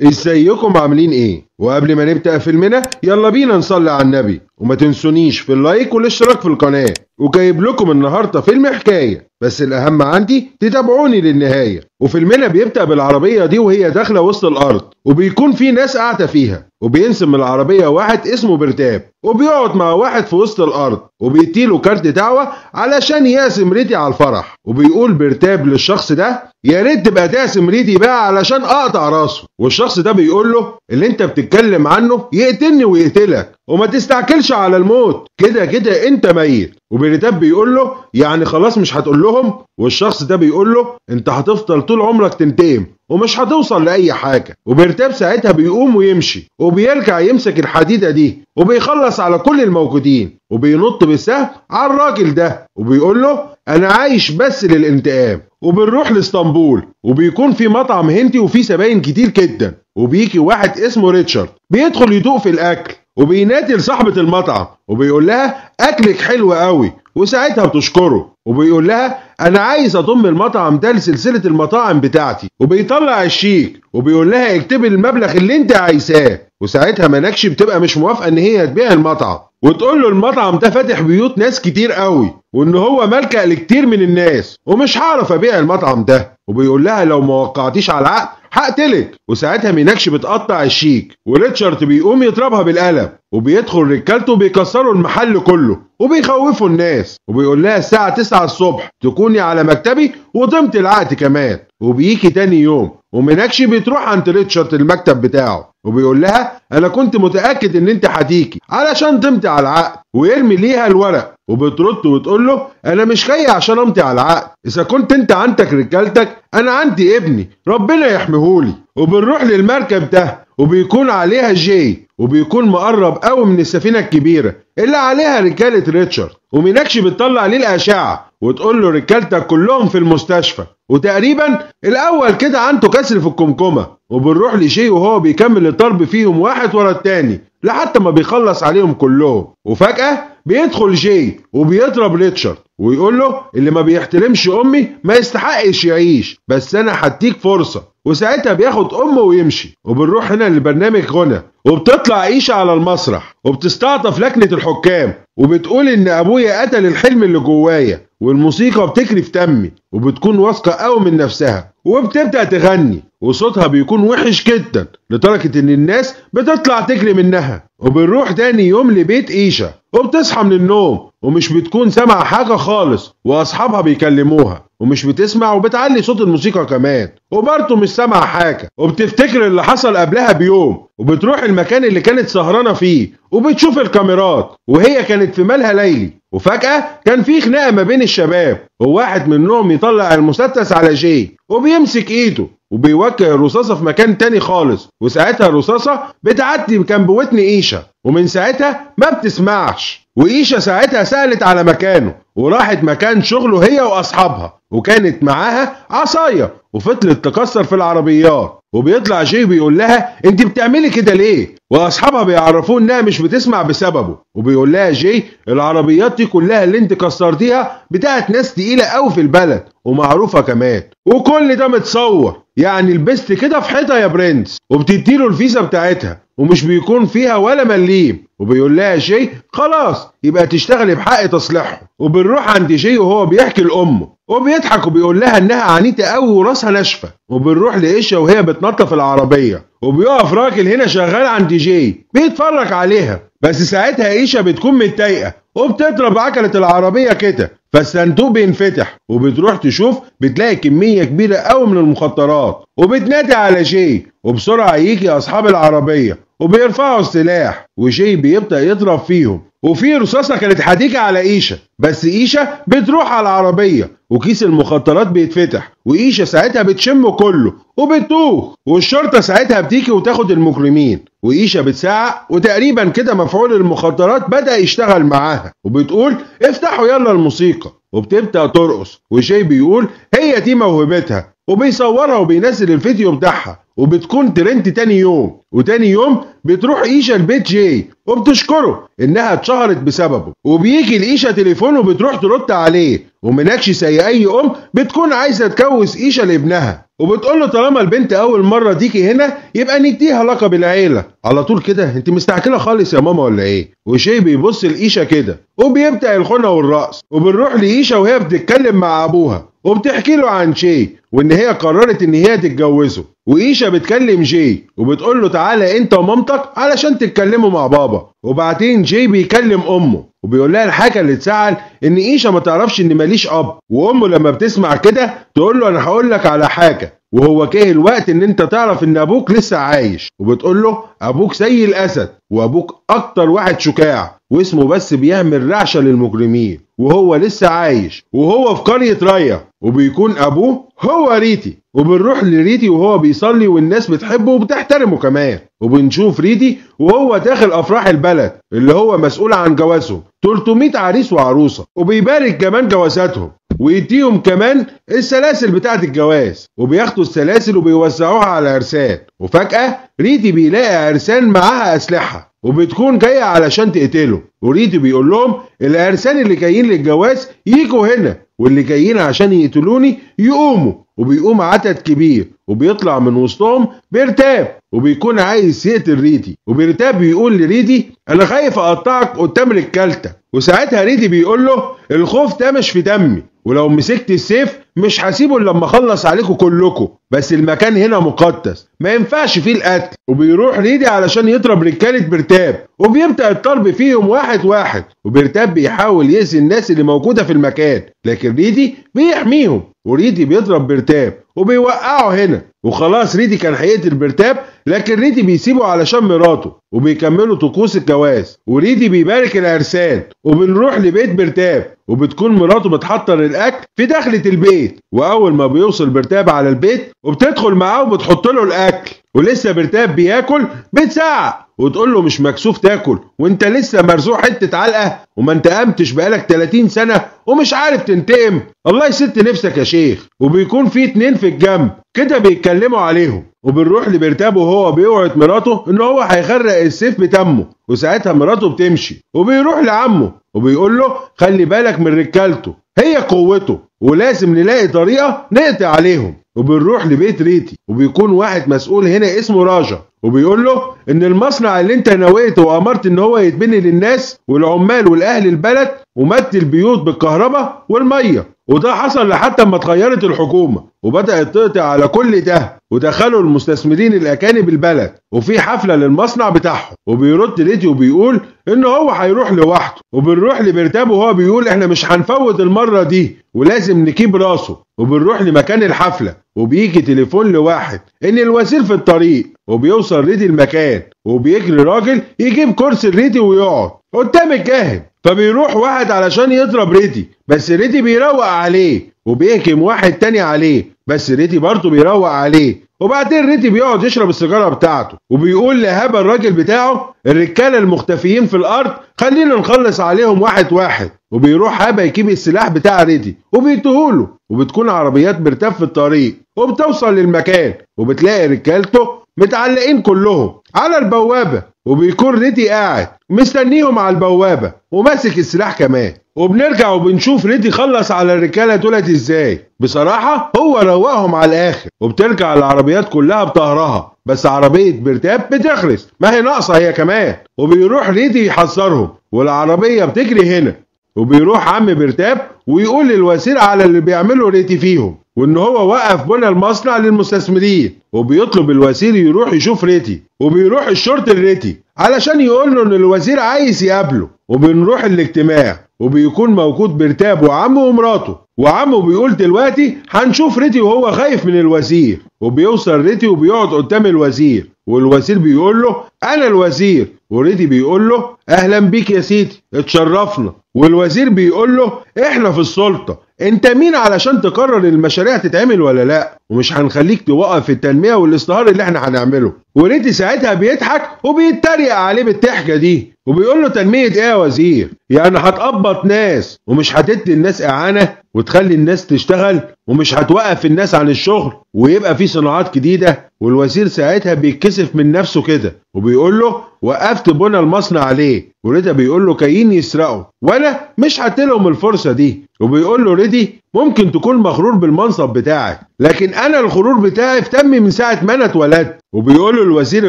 ازيكم عاملين ايه؟ وقبل ما نبدأ فيلمنا يلا بينا نصلي على النبي، وما تنسونيش في اللايك والاشتراك في القناة. وجايب لكم النهاردة فيلم حكاية، بس الأهم عندي تتابعوني للنهاية. وفيلمنا بيبدأ بالعربية دي وهي داخلة وسط الأرض، وبيكون في ناس قاعدة فيها، وبينسم من العربية واحد اسمه برتاب، وبيقعد مع واحد في وسط الأرض وبيديله كارت دعوة علشان يقسم ريتي على الفرح. وبيقول برتاب للشخص ده: يا ريت تبقى تقسم ريتي بقى علشان أقطع راسه. والشخص ده بيقول له: اللي انت بتتكلم عنه يقتلني ويقتلك، وما تستعجلش على الموت، كده كده انت ميت. وبرتاب بيقول له: يعني خلاص مش هتقول لهم؟ والشخص ده بيقول له: انت هتفضل طول عمرك تنتقم ومش هتوصل لأي حاجة. وبرتاب ساعتها بيقوم ويمشي، وبيرجع يمسك الحديدة دي وبيخلص على كل الموجودين، وبينط بالسهم على الراجل ده وبيقول له: انا عايش بس للانتقام. وبنروح لاسطنبول، وبيكون في مطعم هندي وفيه زباين كتير جدا، وبيجي واحد اسمه ريتشارد بيدخل يدوق في الاكل، وبينادي لصاحبة المطعم وبيقول لها: اكلك حلو قوي. وساعتها بتشكره وبيقول لها: انا عايز اضم المطعم ده لسلسلة المطاعم بتاعتي. وبيطلع الشيك وبيقول لها: اكتبي المبلغ اللي انت عايزاه. وساعتها مناكشي بتبقى مش موافقة ان هي تبيع المطعم، وتقول له المطعم ده فاتح بيوت ناس كتير قوي، وان هو ملجأ لكتير من الناس، ومش هعرف ابيع المطعم ده. وبيقول لها: لو ما وقعتيش على العقد هقتلك. وساعتها ميناكشي بتقطع الشيك، وريتشارد بيقوم يضربها بالقلم، وبيدخل رجالته بيكسروا المحل كله وبيخوفوا الناس. وبيقول لها: الساعة 9 الصبح تكوني على مكتبي وضمت العقد كمان. وبيجي تاني يوم وميناكشي بتروح عند ريتشارد المكتب بتاعه، وبيقول لها: انا كنت متأكد ان انت هتيجي علشان تمضي على العقد. ويرمي ليها الورق، وبترد وتقول له: انا مش جاي عشان امضي على العقد، اذا كنت انت عندك رجالتك انا عندي ابني ربنا يحميهولي. وبنروح للمركب ده وبيكون عليها جاي، وبيكون مقرب قوي من السفينة الكبيرة اللي عليها رجالة ريتشارد. وميناكشي بتطلع عليه الأشعة وتقول له: رجالتك كلهم في المستشفى، وتقريبا الأول كده عنده كسر في الكمكمة. وبنروح لجاي وهو بيكمل الضرب فيهم واحد ورا التاني لحتى ما بيخلص عليهم كلهم. وفجأة بيدخل جاي وبيضرب ريتشارد ويقول له: اللي ما بيحترمش أمي ما يستحقش يعيش، بس أنا هديك فرصة. وساعتها بياخد أمه ويمشي. وبنروح هنا لبرنامج غنى، وبتطلع عيشة على المسرح وبتستعطف لجنة الحكام، وبتقول إن أبويا قتل الحلم اللي جوايا، والموسيقى بتجري في دمي، وبتكون واثقة قوي من نفسها وبتبدأ تغني، وصوتها بيكون وحش جدا لدرجة إن الناس بتطلع تجري منها. وبنروح تاني يوم لبيت إيشا، وبتصحى من النوم ومش بتكون سامعة حاجة خالص، وأصحابها بيكلموها ومش بتسمع، وبتعلي صوت الموسيقى كمان وبرضه مش سامعة حاجة، وبتفتكر اللي حصل قبلها بيوم. وبتروح المكان اللي كانت سهرانة فيه وبتشوف الكاميرات، وهي كانت في مالها ليلي. وفجأة كان في خناقة ما بين الشباب، وواحد منهم يطلع المسدس على جاي وبيمسك ايده وبيوجه الرصاصة في مكان تاني خالص. وساعتها الرصاصة بتعدي جنب ودن إيشا، ومن ساعتها ما بتسمعش. وإيشا ساعتها سألت على مكانه وراحت مكان شغله هي وأصحابها، وكانت معاها عصاية وفضلت تكسر في العربيات. وبيطلع جاي بيقول لها: انت بتعملي كده ليه؟ واصحابها بيعرفوه انها مش بتسمع بسببه. وبيقول لها جاي: العربيات دي كلها اللي انت كسرتيها بتاعت ناس تقيله قوي في البلد ومعروفه كمان، وكل ده متصور، يعني لبست كده في حيطه يا برنس. وبتديله الفيزا بتاعتها ومش بيكون فيها ولا مليم. وبيقول لها جاي: خلاص يبقى تشتغلي بحق تصليحه. وبنروح عند جاي وهو بيحكي لامه وبيضحك وبيقول لها انها عنيده قوي وراسها ناشفه. وبنروح لإيشا وهي بتنظف العربيه، وبيقف راجل هنا شغال عند جاي بيتفرج عليها، بس ساعتها إيشا بتكون متضايقه وبتضرب عجله العربيه كده، فالصندوق بينفتح وبتروح تشوف بتلاقي كميه كبيره قوي من المخدرات، وبتنادي على جاي، وبسرعه يجي اصحاب العربيه وبيرفعوا السلاح، وجاي بيبدأ يضرب فيهم، وفي رصاصة كانت هتيجي على إيشا، بس إيشا بتروح على العربية وكيس المخدرات بيتفتح، وإيشا ساعتها بتشمه كله وبتوه، والشرطة ساعتها بتيجي وتاخد المجرمين، وإيشا بتساعق، وتقريبا كده مفعول المخدرات بدأ يشتغل معاها، وبتقول: افتحوا يلا الموسيقى، وبتبدأ ترقص. وجاي بيقول هي دي موهبتها، وبيصورها وبينزل الفيديو بتاعها، وبتكون ترند تاني يوم. وتاني يوم بتروح إيشا لبيت جاي وبتشكره انها اتشهرت بسببه. وبيجي لإيشا تليفون وبتروح ترد عليه، ومناكشي زي اي ام بتكون عايزه تكوس إيشا لابنها، وبتقول له طالما البنت اول مره تيجي هنا يبقى نديها لقب العيله. على طول كده انت مستعجله خالص يا ماما ولا ايه؟ وشي بيبص لإيشا كده وبيبدأ الغنى والرقص. وبنروح لإيشا وهي بتتكلم مع ابوها وبتحكي له عن شي وان هي قررت ان هي تتجوزه. وإيشا بتكلم جي وبتقول له تعالى انت ومامتك علشان تتكلموا مع بابا. وبعدين جي بيكلم امه وبيقول لها الحاجه اللي تزعل ان إيشا ما تعرفش ان ماليش اب. وامه لما بتسمع كده تقول له انا هقول لك على حاجه، وهو جه الوقت ان انت تعرف ان ابوك لسه عايش. وبتقول له ابوك زي الاسد، وابوك اكتر واحد شجاع واسمه بس بيعمل رعشه للمجرمين، وهو لسه عايش وهو في قريه رايا، وبيكون ابوه هو ريتي. وبنروح لريتي وهو بيصلي والناس بتحبه وبتحترمه كمان. وبنشوف ريتي وهو داخل افراح البلد اللي هو مسؤول عن جوازهم 300 عريس وعروسه، وبيبارك كمان جوازاتهم ويديهم كمان السلاسل بتاعت الجواز، وبياخدوا السلاسل وبيوزعوها على عرسان. وفجأة ريتي بيلاقي عرسان معاها أسلحة وبتكون جاية علشان تقتله، وريتي بيقول لهم العرسان اللي جايين للجواز ييجوا هنا، واللي جايين عشان يقتلوني يقوموا. وبيقوم عدد كبير وبيطلع من وسطهم بيرتاب وبيكون عايز يقتل ريتي. وبيرتاب بيقول لريتي انا خايف اقطعك قدام رجالتك. وساعتها ريتي بيقول له الخوف ده مش في دمي، ولو مسكت السيف مش هسيبه الا لما اخلص عليكم كلكم، بس المكان هنا مقدس ما ينفعش فيه القتل. وبيروح ريدي علشان يضرب رجاله بيرتاب وبيبدأ الضرب فيهم واحد واحد، وبيرتاب بيحاول يأذي الناس اللي موجوده في المكان، لكن ريدي بيحميهم. وريدي بيضرب بيرتاب وبيوقعه هنا. وخلاص ريدي كان هيقتل بيرتاب، لكن ريدي بيسيبه علشان مراته وبيكملوا طقوس الجواز. وريدي بيبارك العرسان. وبنروح لبيت بيرتاب وبتكون مراته بتحضر الاكل في دخلة البيت، واول ما بيوصل بيرتاب على البيت وبتدخل معاه وبتحط له الاكل، ولسه بيرتاب بياكل بتزعق وتقول له مش مكسوف تاكل وانت لسه مرزوع حته علقه وما انتقمتش بقالك 30 سنه ومش عارف تنتقم؟ الله يست نفسك يا شيخ. وبيكون في 2 في الجنب كده بيتكلموا عليهم. وبنروح لبيرتاب وهو بيوعد مراته ان هو هيغرق السيف بدمه، وساعتها مراته بتمشي وبيروح لعمه وبيقول له خلي بالك من رجالته هي قوته ولازم نلاقي طريقه نقضي عليهم. وبنروح لبيت ريتي وبيكون واحد مسؤول هنا اسمه راجا، وبيقول له ان المصنع اللي انت نويته وامرت ان هو يتبني للناس والعمال والاهل البلد ومد البيوت بالكهرباء والميه، وده حصل لحتى ما اتغيرت الحكومه وبدات تقطع على كل ده، ودخلوا المستثمرين الاجانب البلد وفي حفله للمصنع بتاعهم. وبيرد ريتي وبيقول ان هو هيروح لوحده. وبنروح لبيرتاب وهو بيقول احنا مش هنفوت المره دي ولازم نكيب راسه. وبنروح لمكان الحفله وبيجي تليفون لواحد ان الوزير في الطريق، وبيوصل ريتي المكان وبيجري راجل يجيب كرسي ريتي ويقعد قدام الجاهل. فبيروح واحد علشان يضرب ريتي، بس ريتي بيروق عليه وبيهجم واحد تاني عليه، بس ريتي برضه بيروق عليه. وبعدين ريتي بيقعد يشرب السيجاره بتاعته وبيقول لهبه الراجل بتاعه الرجاله المختفيين في الارض خلينا نخلص عليهم واحد واحد. وبيروح هبه يجيب السلاح بتاع ريتي وبيديهوله. وبتكون عربيات بيرتاب في الطريق وبتوصل للمكان وبتلاقي رجالته متعلقين كلهم على البوابه، وبيكون ريتي قاعد مستنيهم على البوابه وماسك السلاح كمان. وبنرجع وبنشوف ريتي خلص على الرجاله دولت ازاي. بصراحه هو روقهم على الاخر. وبترجع العربيات كلها بطهرها، بس عربيه بيرتاب بتخرس ما هي ناقصه هي كمان. وبيروح ريتي يحذرهم والعربيه بتجري هنا. وبيروح عم بيرتاب ويقول للوزير على اللي بيعمله ريتي فيهم وان هو وقف بنى المصنع للمستثمرين. وبيطلب الوزير يروح يشوف ريتي، وبيروح الشرطي لريتي علشان يقول له ان الوزير عايز يقابله. وبنروح الاجتماع وبيكون موجود بيرتاب وعمه ومراته، وعمه بيقول دلوقتي هنشوف ريتي وهو خايف من الوزير. وبيوصل ريتي وبيقعد قدام الوزير، والوزير بيقول له انا الوزير. وريتي بيقول له اهلا بيك يا سيدي اتشرفنا. والوزير بيقول له احنا في السلطه، انت مين علشان تقرر المشاريع تتعمل ولا لا، ومش هنخليك توقف التنميه والازدهار اللي احنا هنعمله. وريتي ساعتها بيضحك وبيتريق عليه بالضحكه دي، وبيقول له تنمية ايه يا وزير؟ يعني هتقبض ناس ومش هتدي الناس اعانة وتخلي الناس تشتغل ومش هتوقف الناس عن الشغل ويبقى في صناعات جديدة؟ والوزير ساعتها بيتكسف من نفسه كده وبيقول له وقفت بنى المصنع ليه؟ وريدي بيقول له كاين يسرقوا وانا مش هديلهم الفرصة دي. وبيقول له ريدي ممكن تكون مغرور بالمنصب بتاعك لكن انا الغرور بتاعي في تمي من ساعة ما انا اتولدت. وبيقول له الوزير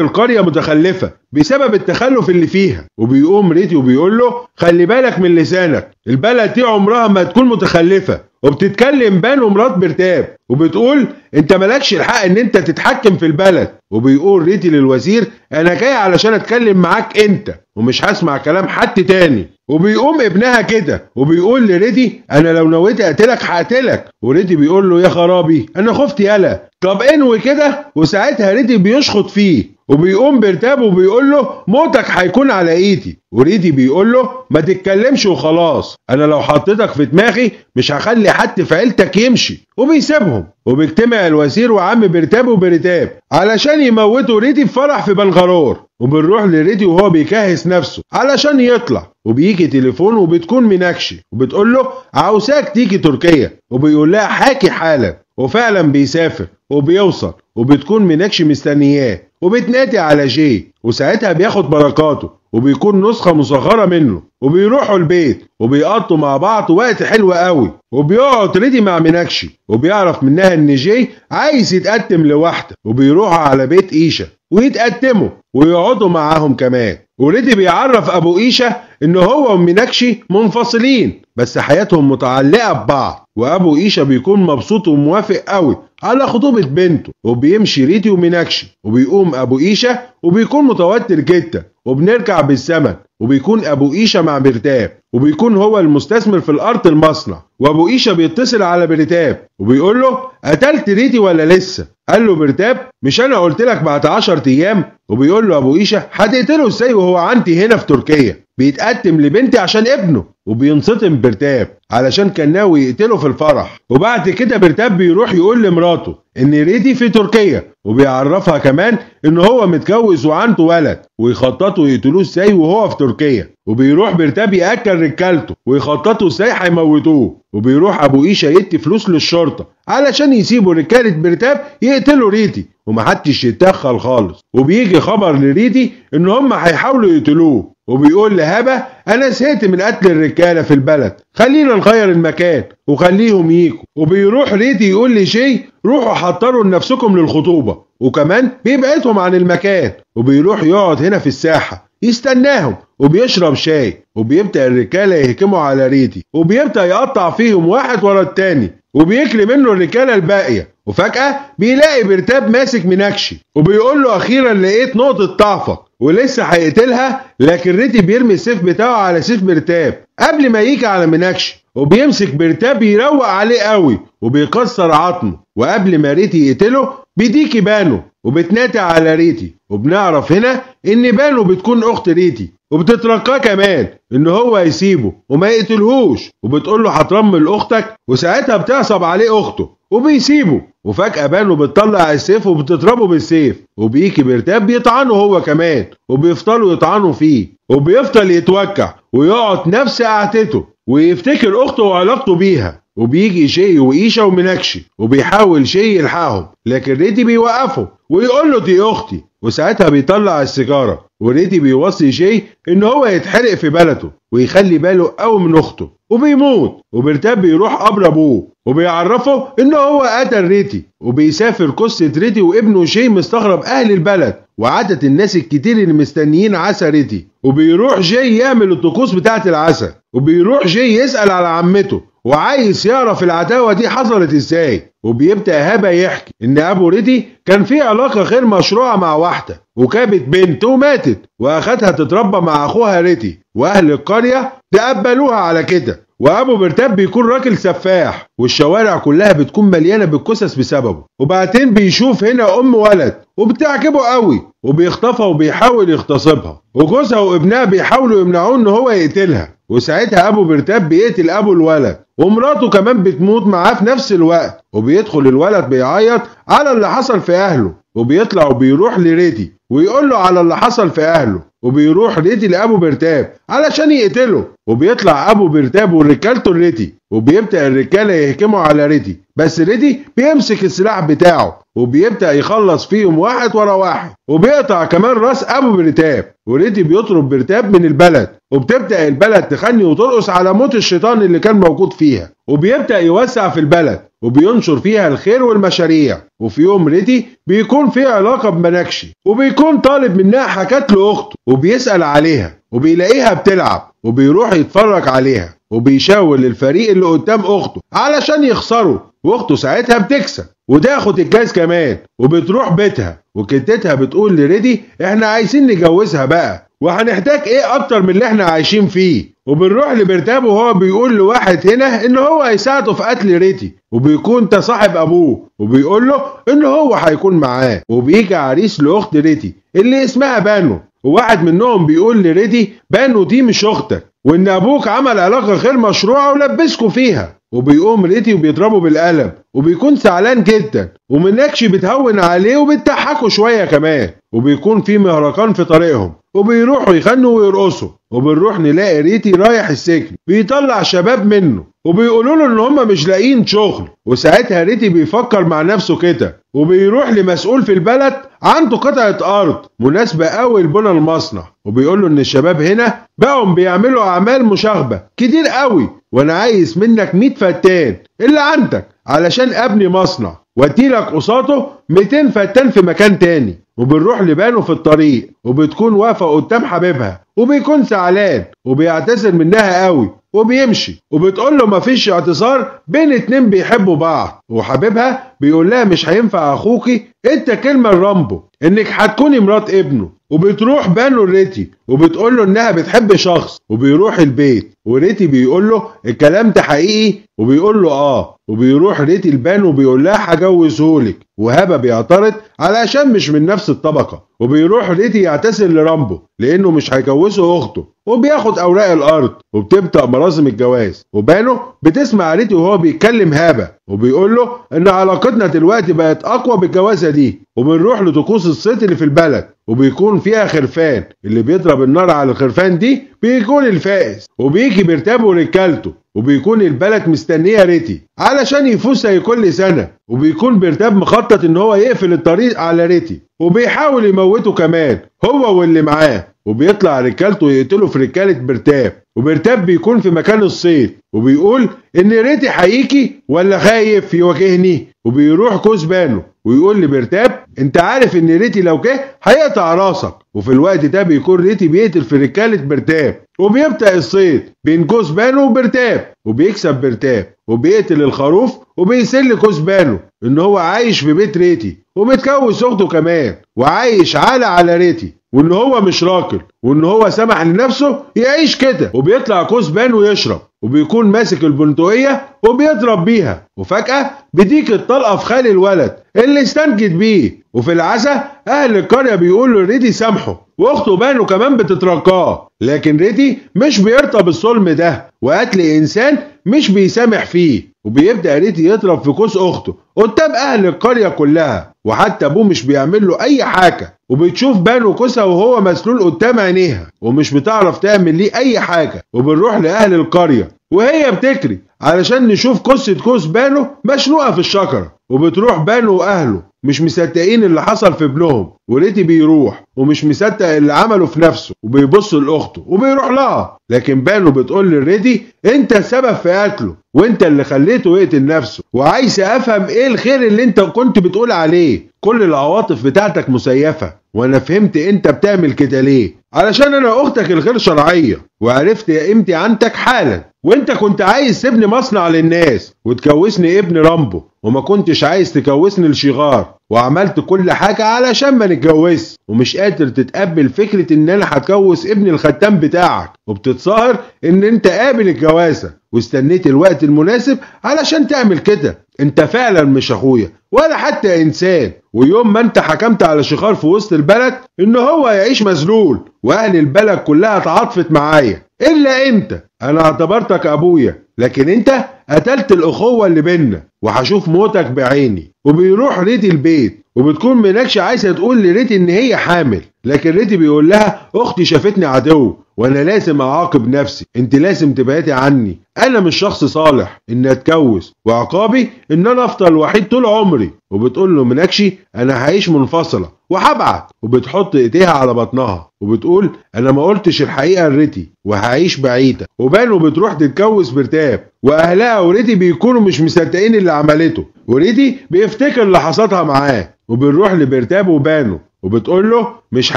القرية متخلفة بسبب التخلف اللي فيها. وبيقوم ريدي وبيقول له خلي بالك من لسانك، البلد دي عمرها ما تكون متخلفة. وبتتكلم بان ومرات برتاب وبتقول انت مالكش الحق ان انت تتحكم في البلد. وبيقول ريدي للوزير انا جاي علشان اتكلم معاك انت ومش هسمع كلام حد تاني. وبيقوم ابنها كده وبيقول لريدي انا لو نويت اقتلك هقتلك. وريدي بيقول له يا خرابي انا خفت يالا، طب انوي كده. وساعتها ريدي بيشخط فيه وبيقوم برتاب وبيقول له موتك هيكون على ايدي. وريدي بيقول له ما تتكلمش وخلاص، انا لو حطيتك في دماغي مش هخلي حد في عيلتك يمشي. وبيسيبهم وبيجتمع الوزير وعم برتاب وبرتاب علشان يموتوا ريدي في فرح في بنغرور. وبنروح لريدي وهو بيكهس نفسه علشان يطلع وبيجي تليفون وبتكون ميناكشي وبتقول له عاوزاك تيجي تركيا. وبيقول لها حاكي حالا. وفعلا بيسافر وبيوصل وبتكون ميناكشي مستنياه وبتنادي على جي وساعتها بياخد بركاته وبيكون نسخة مصغرة منه وبيروحوا البيت وبيقضوا مع بعض وقت حلو قوي. وبيقعد ريدي مع ميناكشي وبيعرف منها ان جي عايز يتقدم لواحدة وبيروحوا على بيت ايشا ويتقدموا ويقعدوا معاهم كمان. وريدي بيعرف ابو ايشا ان هو وميناكشي منفصلين بس حياتهم متعلقة ببعض. وابو ايشا بيكون مبسوط وموافق قوي على خطوبة بنته. وبيمشي ريدي وميناكشي وبيقوم ابو ايشا وبيكون متوتر جدا. وبنرجع بالزمن وبيكون ابو ايشا مع برتاب وبيكون هو المستثمر في الارض المصنع. وابو ايشا بيتصل على برتاب وبيقول له قتلت ريدي ولا لسه؟ قال له برتاب مش انا قلت لك بعد 10 ايام؟ وبيقول له ابو ايشا هتقتله ازاي وهو عندي هنا في تركيا بيتقدم لبنتي عشان ابنه؟ وبينصدم برتاب علشان كان ناوي يقتله في الفرح. وبعد كده برتاب بيروح يقول لمراته ان ريدي في تركيا وبيعرفها كمان ان هو متجوز وعنده ولد ويخططوا يقتلوه ازاي وهو في تركيا. وبيروح برتاب ياكل رجالته ويخططوا ازاي هيموتوه. وبيروح ابو ايشا يدي فلوس للشرطه علشان يسيبوا رجاله برتاب يقتلوا ريدي ومحدش يتدخل خالص. وبيجي خبر لريدي ان هم هيحاولوا يقتلوه وبيقول لهبه انا زهقت من قتل الرجاله في البلد، خلينا نغير المكان وخليهم ييجوا. وبيروح ريدي يقول لشي روحوا حضروا لنفسكم للخطوبه وكمان بيبعدهم عن المكان. وبيروح يقعد هنا في الساحه يستناهم وبيشرب شاي. وبيبدأ الرجاله يهجموا على ريدي وبيبدأ يقطع فيهم واحد ورا التاني وبيكلي منه الرجاله الباقيه. وفجأة بيلاقي برتاب ماسك ميناكشي وبيقول له اخيرا لقيت نقطة ضعفك ولسه هيقتلها. لكن ريدي بيرمي السيف بتاعه على سيف برتاب قبل ما يجي على ميناكشي وبيمسك برتاب يروق عليه قوي وبيكسر عظمه. وقبل ما ريدي يقتله بيديكي بانو وبتنادي على ريدي. وبنعرف هنا ان بانو بتكون اخت ريدي وبتتركاه كمان ان هو يسيبه وما يقتلهوش وبتقول له هترمل اختك. وساعتها بتعصب عليه اخته وبيسيبه. وفجأة بانو بتطلع السيف وبتضربه بالسيف وبيجي برتاب بيطعنه هو كمان وبيفضلوا يطعنوا فيه وبيفضل يتوجع ويقعد نفس قعدته ويفتكر اخته وعلاقته بيها. وبيجي شي وايشا وميناكشي وبيحاول شي يلحقهم لكن ريدي بيوقفه ويقول له دي اختي. وساعتها بيطلع السيجاره وريدي بيوصي شي ان هو يتحرق في بلده ويخلي باله قوي من اخته وبيموت. وبرتاب بيروح قبر ابوه وبيعرفه ان هو قتل ريدي وبيسافر قصة ريدي وابنه شي مستغرب اهل البلد وعدد الناس الكتير اللي مستنيين عسى ريدي. وبيروح جاي يعمل الطقوس بتاعت العسل وبيروح جاي يسأل على عمته وعايز يعرف العداوة دي حصلت ازاي. وبيبدأ هبة يحكي ان ابو ريدي كان في علاقة غير مشروعة مع واحدة وجابت بنت وماتت واخدها تتربى مع اخوها ريدي واهل القرية تقبلوها على كده. وابو برتاب بيكون راجل سفاح والشوارع كلها بتكون مليانة بالجثث بسببه. وبعدين بيشوف هنا ام ولد وبتعجبه قوي وبيخطفها وبيحاول يغتصبها، وجوزها وابنها بيحاولوا يمنعوه ان هو يقتلها. وساعتها ابو برتاب بيقتل ابو الولد، ومراته كمان بتموت معاه في نفس الوقت. وبيدخل الولد بيعيط على اللي حصل في اهله، وبيطلع وبيروح لريتي ويقول له على اللي حصل في اهله. وبيروح ريتي لابو برتاب علشان يقتله، وبيطلع ابو برتاب ورجالته لريتي، وبيبدأ الرجاله يهجموا على ريتي، بس ريتي بيمسك السلاح بتاعه وبيبدأ يخلص فيهم واحد ورا واحد، وبيقطع كمان راس ابو برتاب. وريتي بيطرد برتاب من البلد، وبتبدأ البلد تغني وترقص على موت الشيطان اللي كان موجود فيها، وبيبدأ يوسع في البلد وبينشر فيها الخير والمشاريع. وفي يوم ريتي بيكون في علاقة بمناكشي، وبيكون طالب منها حكت له أخته، وبيسأل عليها وبيلاقيها بتلعب، وبيروح يتفرج عليها وبيشاور للفريق اللي قدام أخته علشان يخسروا. واخته ساعتها بتكسب وتاخد الجايز كمان، وبتروح بيتها وجدتها بتقول لريتي احنا عايزين نجوزها بقى، وهنحتاج ايه اكتر من اللي احنا عايشين فيه. وبنروح لبرتاب وهو بيقول لواحد هنا ان هو هيساعده في قتل ريتي، وبيكون ده صاحب ابوه وبيقول له ان هو هيكون معاه. وبيجي عريس لاخت ريتي اللي اسمها بانو، وواحد منهم بيقول لريتي بانو دي مش اختك، وان ابوك عمل علاقه غير مشروعه ولبسكوا فيها. وبيقوم ريتي وبيضربه بالقلم وبيكون زعلان جدا، ومناكشي بتهون عليه وبتضحكوا شويه كمان. وبيكون في مهرجان في طريقهم وبيروحوا يغنوا ويرقصوا، وبنروح نلاقي ريتي رايح السجن بيطلع شباب منه، وبيقولوا له ان هم مش لاقيين شغل. وساعتها ريتي بيفكر مع نفسه كده، وبيروح لمسؤول في البلد عنده قطعة ارض مناسبة قوي لبنى المصنع، وبيقول له ان الشباب هنا بقوا بيعملوا اعمال مشاغبة كتير قوي، وانا عايز منك 100 فتان اللي عندك علشان ابني مصنع واديلك قصاده 200 فتان في مكان تاني. وبنروح لبانو في الطريق وبتكون واقفة قدام حبيبها وبيكون زعلان وبيعتذر منها قوي وبيمشي، وبتقول له مفيش اعتذار بين اتنين بيحبوا بعض. وحبيبها بيقول لها مش هينفع اخوكي انت كلمة لرامبو انك هتكوني مرات ابنه. وبتروح بانو ريتي وبتقول له انها بتحب شخص، وبيروح البيت وريتي بيقول له الكلام ده حقيقي، وبيقول له اه. وبيروح ريتي لبانو وبيقول لها هجوزهولك، وهبه بيعترض علشان مش من نفس الطبقه. وبيروح ريتي يعتذر لرامبو لانه مش هيجوزه اخته، وبياخد اوراق الارض وبتبدا مراسم الجواز. وبانو بتسمع ريتي وهو بيتكلم هبه وبيقول له ان علاقتنا دلوقتي بقت اقوى بالجوازه دي. وبنروح لطقوس الصيد اللي في البلد وبيكون فيها خرفان، اللي بيضرب النار على الخرفان دي بيكون الفائز. وبيجي برتاب ورجالته وبيكون البلد مستنيه ريتي علشان يفوز زي كل سنه، وبيكون برتاب مخطط ان هو يقفل الطريق على ريتي وبيحاول يموته كمان هو واللي معاه. وبيطلع رجالته يقتلوا في رجاله برتاب، وبرتاب بيكون في مكان الصيد وبيقول ان ريتي حقيقي ولا خايف يواجهني. وبيروح كوز بانو ويقول لبرتاب انت عارف ان ريتي لو جه هيقطع راسك. وفي الوقت ده بيكون ريتي بيقتل في رجاله برتاب، وبيبدأ الصيد بين كوز بانو وبرتاب، وبيكسب برتاب وبيقتل الخروف وبيسل كوز بانو ان هو عايش في بيت ريتي ومتجوز اخته كمان وعايش على ريتي، وان هو مش راجل وان هو سمح لنفسه يعيش كده. وبيطلع كوز بانو يشرب وبيكون ماسك البندقية وبيضرب بيها، وفجأة بتيجي الطلقة في خال الولد اللي استنجد بيه. وفي العزاء اهل القرية بيقولوا ريتي سامحه، واخته بانو كمان بتترجاه، لكن ريتي مش بيرضى بالظلم ده وقتل انسان مش بيسامح فيه. وبيبدأ ريتي يضرب في كوز اخته قدام اهل القرية كلها، وحتى ابوه مش بيعمل له اي حاجة. وبتشوف بانو كوسها وهو مسلول قدام عينيها ومش بتعرف تعمل ليه اي حاجة. وبنروح لاهل القرية وهي بتجري علشان نشوف قصة كوز بانو مشنوقة في الشجرة. وبتروح بانو واهله مش مصدقين اللي حصل في ابنهم، وريتي بيروح ومش مصدق اللي عمله في نفسه وبيبص لاخته وبيروح لها، لكن بانو بتقول لريتي انت السبب في قتله وانت اللي خليته يقتل نفسه، وعايز افهم ايه الخير اللي انت كنت بتقول عليه. كل العواطف بتاعتك مسيفة وانا فهمت انت بتعمل كده ليه، علشان انا اختك الغير شرعية وعرفت قيمتي عندك حالا. وانت كنت عايز تبني مصنع للناس وتكوسني ابن رامبو، وما كنتش عايز تكوسني الشغار، وعملت كل حاجة علشان ما نتجوزش، ومش قادر تتقبل فكرة ان انا هتجوز ابن الختام بتاعك، وبتتصاهر ان انت قابل الجوازة واستنيت الوقت المناسب علشان تعمل كده. انت فعلا مش اخويا ولا حتى انسان. ويوم ما انت حكمت على شخار في وسط البلد ان هو يعيش مذلول، واهل البلد كلها اتعاطفت معايا الا انت. انا اعتبرتك ابويا، لكن انت قتلت الاخوة اللي بينا، وهشوف موتك بعيني. وبيروح ريتي البيت، وبتكون ميناكشي عايزة تقول لريتي ان هي حامل، لكن ريتي بيقول لها اختي شافتني عدو وانا لازم اعاقب نفسي، انت لازم تبعدي عني، انا مش شخص صالح ان اتجوز، وعقابي ان انا افضل وحيد طول عمري. وبتقول له ميناكشي انا هعيش منفصلة وهبعت، وبتحط ايديها على بطنها وبتقول انا ما قلتش الحقيقة لريتي وهعيش بعيدة. وبانو بتروح تتجوز برتاب، واهلها وريتي بيكونوا مش مصدقين اللي عملته، وريتي بيفتكر لحظاتها معاه. وبنروح لبرتاب وبانو وبتقول له مش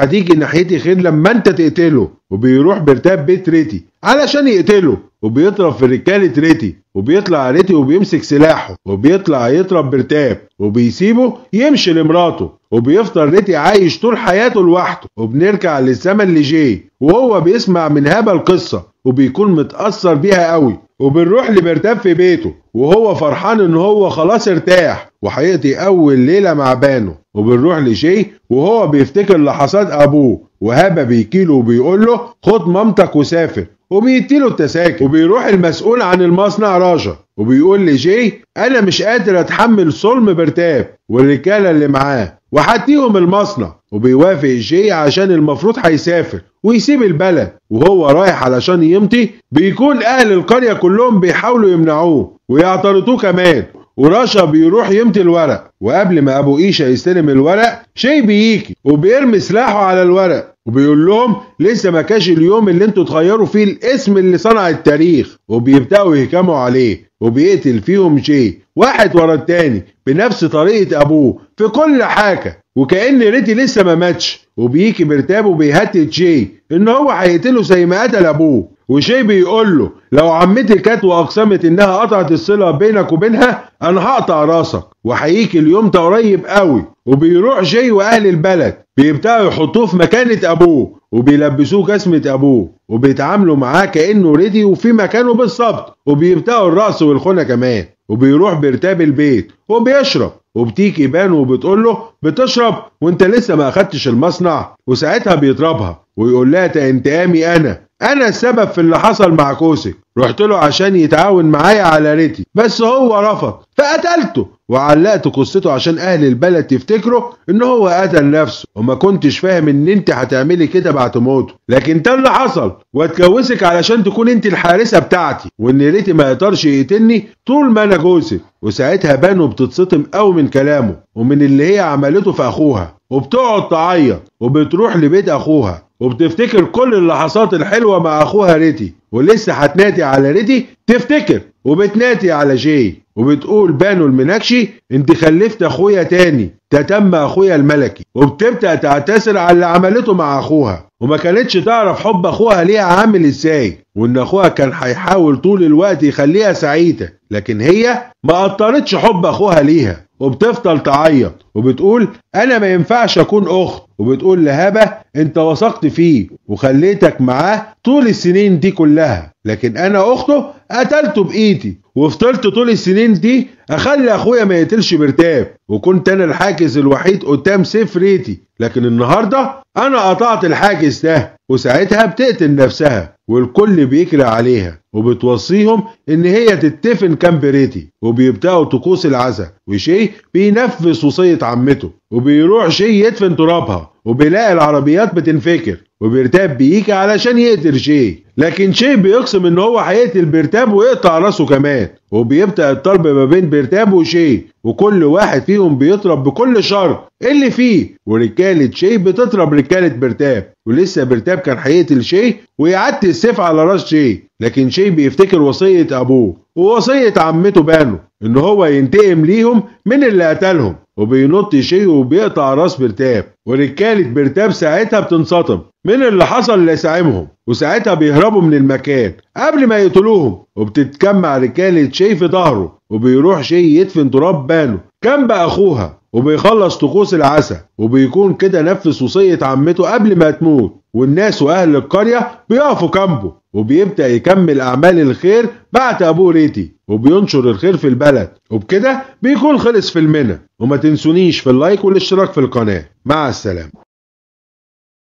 هتيجي ناحيتي غير لما انت تقتله. وبيروح برتاب بيت ريتي علشان يقتله، وبيضرب في رجالة ريتي، وبيطلع ريتي وبيمسك سلاحه وبيطلع يضرب برتاب، وبيسيبه يمشي لمراته. وبيفضل ريتي عايش طول حياته لوحده. وبنرجع للزمن لجي وهو بيسمع من هبة القصة وبيكون متأثر بيها قوي. وبنروح لبرتاب في بيته وهو فرحان ان هو خلاص ارتاح وهيقضي اول ليلة مع بانو. وبنروح لجي وهو بيفتكر لحظات ابوه، وهبة بيجيله وبيقول له خد مامتك وسافر، وبيديله التذاكر. وبيروح المسؤول عن المصنع راجا وبيقول لجي انا مش قادر اتحمل ظلم برتاب والرجاله اللي معاه وهديهم المصنع. وبيوافق جي عشان المفروض هيسافر ويسيب البلد. وهو رايح علشان يمضي بيكون اهل القريه كلهم بيحاولوا يمنعوه ويعترضوه كمان. ورشا بيروح يمضي الورق، وقبل ما ابو ايشا يستلم الورق شي بيجي وبيرمي سلاحه على الورق وبيقول لهم لسه ما كاش اليوم اللي انتوا تغيروا فيه الاسم اللي صنع التاريخ. وبيبداوا يهجموا عليه وبيقتل فيهم جي واحد ورا التاني بنفس طريقه ابوه في كل حاجه، وكأن ريتي لسه ما ماتش. وبيجي برتاب وبيهدد جي ان هو هيقتله زي ما قتل ابوه. وشي بيقول له لو عمتي كانت واقسمت انها قطعت الصله بينك وبينها انا هقطع راسك، وهيجي اليوم ده قريب قوي. وبيروح جي واهل البلد بيبداوا يحطوه في مكانه ابوه وبيلبسوه جسمه ابوه وبيتعاملوا معاه كانه ريدي وفي مكانه بالظبط، وبيبداوا الرقص والخنى كمان. وبيروح برتاب البيت وبيشرب، وبتيجي بانو وبتقول له بتشرب وانت لسه ما اخدتش المصنع. وساعتها بيضربها ويقول لها ده انتقامي انا السبب في اللي حصل مع كوسك، رحت له عشان يتعاون معايا على ريتي بس هو رفض فقتلته وعلقت قصته عشان اهل البلد تفتكروا ان هو قتل نفسه. وما كنتش فاهم ان انت هتعملي كده بعد موته، لكن ده اللي حصل، واتجوزك علشان تكون انت الحارسة بتاعتي، وان ريتي ما يقدرش يقتلني طول ما انا جوزك. وساعتها بانو بتتصدم قوي من كلامه ومن اللي هي عملته في اخوها، وبتقعد تعيط وبتروح لبيت اخوها وبتفتكر كل اللحظات الحلوة مع اخوها ريتي، ولسه هتنادي على ريتي تفتكر وبتنادي على جي. وبتقول بانو الميناكشي انت خلفت اخويا تاني، ده تم اخويا الملكي. وبتبدأ تعتذر على اللي عملته مع اخوها، وما كانتش تعرف حب اخوها ليها عامل ازاي، وان اخوها كان هيحاول طول الوقت يخليها سعيدة، لكن هي ما قدرتش حب اخوها ليها وبتفضل تعيط وبتقول انا ما ينفعش اكون اخت. وبتقول لهبة انت وثقت فيه وخليتك معاه طول السنين دي كلها، لكن انا اخته قتلته بايدي وفضلت طول السنين دي اخلي اخويا ما يقتلش برتاب، وكنت انا الحاجز الوحيد قدام سيف ريتي، لكن النهارده انا قطعت الحاجز ده. وساعتها بتقتل نفسها والكل بيجري عليها وبتوصيهم ان هي تدفن جنب ريتي. وبيبداوا طقوس العزاء وشي بينفذ وصيه عمته، وبيروح شي يدفن ترابها وبيلاقي العربيات بتنفجر وبرتاب بيجي علشان يقتل شي، لكن شي بيقسم ان هو هيقتل برتاب ويقطع راسه كمان. وبيبدأ الضرب ما بين برتاب وشي وكل واحد فيهم بيضرب بكل شر اللي فيه، ورجالة شي بتضرب رجالة برتاب، ولسه برتاب كان هيقتل شي ويعدي السيف على راس شي، لكن شي بيفتكر وصية ابوه ووصية عمته بانو ان هو ينتقم ليهم من اللي قتلهم. وبينط شي وبيقطع راس برتاب، ورجالة برتاب ساعتها بتنصطم من اللي حصل لساعمهم، وساعتها بيهربوا من المكان قبل ما يقتلوهم، وبتتجمع رجالة شي في ظهره، وبيروح شي يدفن تراب بانو جنب اخوها، وبيخلص طقوس العسل، وبيكون كده نفذ وصية عمته قبل ما تموت، والناس واهل القرية بيقفوا جنبه، وبيبدأ يكمل اعمال الخير بعد ابوه ريتي، وبينشر الخير في البلد. وبكده بيكون خلص فيلمنا، وما تنسونيش في اللايك والاشتراك في القناة. مع السلامة.